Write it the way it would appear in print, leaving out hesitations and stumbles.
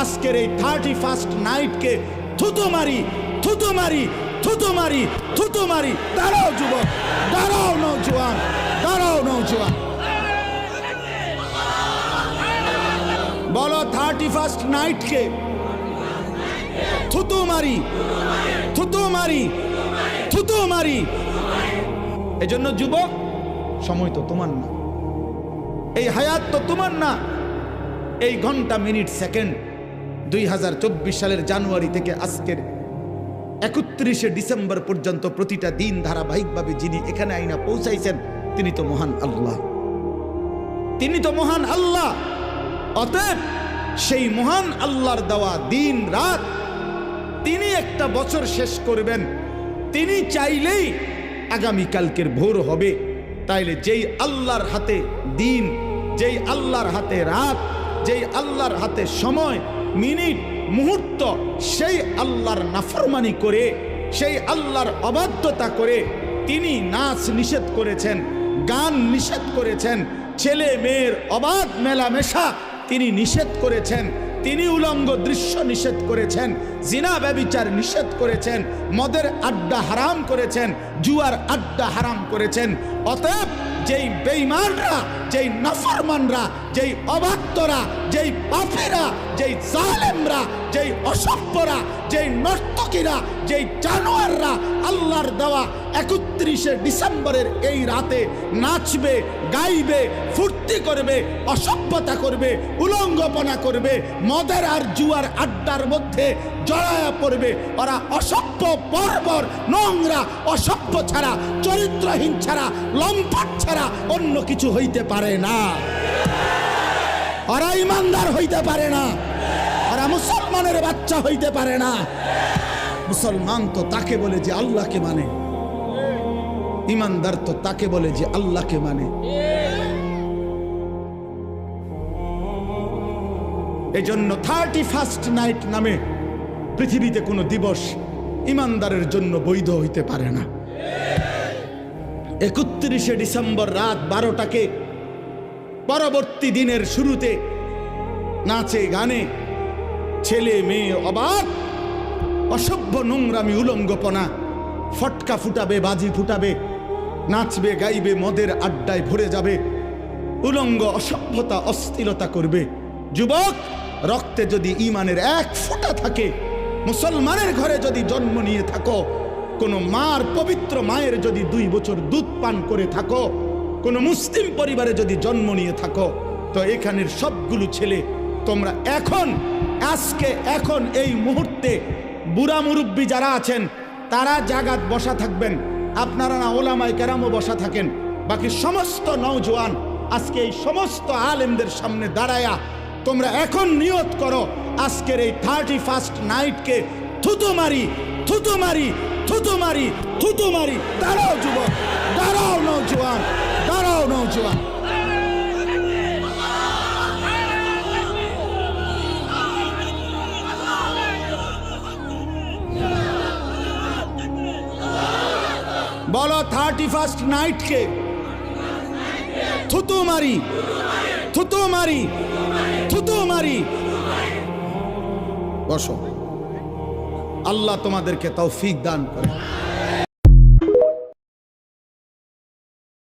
আজকের এই 31st নাইটকে থুতু মারি, থুতু মারি, থুতু মারি, থুতু মারি। দাঁড়াও যুবক, দাঁড়াও নওজোয়ান, দাঁড়াও নওজোয়ান। বলো 31st নাইটকে থুতু মারি, থুতু মারি, থুতু মারি। এজন্য যুবক, সময় তো তোমার না, এই হায়াত তো তোমার না। এই ঘন্টা, মিনিট, সেকেন্ড 2024 সালের জানুয়ারি থেকে আজকের 31শে ডিসেম্বর পর্যন্ত প্রতিটা দিন ধারাবাহিকভাবে যিনি এখানে আইনা পৌঁছাইছেন তিনি তো মহান আল্লাহ, তিনি তো মহান আল্লাহ। অতএব সেই মহান আল্লাহর দেওয়া দিন রাত, তিনি একটা বছর শেষ করবেন, তিনি চাইলেই আগামীকালকের ভোর হবে। তাইলে যেই আল্লাহর হাতে দিন, যেই আল্লাহর হাতে রাত, যেই আল্লাহর হাতে সময়, মিনিট, মুহূর্ত, সেই আল্লাহর নাফরমানি করে, সেই আল্লাহর অবাধ্যতা করে তিনি নাচ নিষেধ করেছেন, গান নিষেধ করেছেন, ছেলে মেয়ের অবাধ মেলামেশা তিনি নিষেধ করেছেন, তিনি উলঙ্গ দৃশ্য নিষেধ করেছেন, জিনা ব্যভিচার নিষেধ করেছেন, মদের আড্ডা হারাম করেছেন, জুয়ার আড্ডা হারাম করেছেন। অতএব যেই বেঈমানরা, যেই নাফরমানরা, যেই অবাধ্যরা, যেই পাপীরা, যেই জালেমরা, যেই অসভ্যরা, যেই নর্তকীরা, যেই জানোয়াররা আল্লাহর দেওয়া 31শে ডিসেম্বরের এই রাতে নাচবে, গাইবে, ফুর্তি করবে, অসভ্যতা করবে, উলঙ্গপনা করবে, মদের আর জুয়ার আড্ডার মধ্যে জড়ায়া পড়বে, ওরা অসভ্য, বর্বর, নোংরা, অসভ্য ছাড়া, চরিত্রহীন ছাড়া, লম্পট ছাড়া অন্য কিছু হইতে পারে না। ওরা ইমানদার হইতে পারে না, ওরা মুসলমানের বাচ্চা হইতে পারে না। মুসলমান তো তাকে বলে যে আল্লাহকে মানে, ইমানদার তো তাকে বলে যে আল্লাহকে মানে। এজন্য 31st নাইট নামে পৃথিবীতে কোনো দিবস ইমানদারের জন্য বৈধ হইতে পারে না। 31শে ডিসেম্বর রাত 12টাকে পরবর্তী দিনের শুরুতে নাচে গানে ছেলে মেয়ে অবাক, অসভ্য, নোংরামি, উলঙ্গপনা, ফটকা ফুটাবে, বাজি ফুটাবে, নাচবে, গাইবে, মদের আড্ডায় ভরে যাবে, উলঙ্গ, অসভ্যতা, অস্থিরতা করবে। যুবক, রক্তে যদি ঈমানের এক ফোঁটা থাকে, মুসলমানের ঘরে যদি জন্ম নিয়ে থাকো, কোনো মার, পবিত্র মায়ের যদি 2 বছর দুধ পান করে থাকো, কোনো মুসলিম পরিবারে যদি জন্ম নিয়ে থাকো, তো এখানের সবগুলো ছেলে তোমরা এখন, আজকে, এখন এই মুহূর্তে বুড়া মুরব্বী যারা আছেন তারা জাগাত বসা থাকবেন, আপনারা না ওলামায়ে কেরামও বসা থাকেন। বাকি সমস্ত নওজোয়ান আজকে এই সমস্ত আলেমদের সামনে দাঁড়ায়া তোমরা এখন নিয়ত করো, আজকের এই 31st নাইটকে থুতু মারি, থুতু মারি, থুতু মারি, থুতু মারি। দাঁড়াও যুবক, দাঁড়াও নওজোয়ান, দাঁড়াও নওজোয়ান। বলো 31st নাইটকে থুতু মারি, থুতু মারি, থুতু মারি। বসো, আল্লাহ তোমাদেরকে তৌফিক দান করে।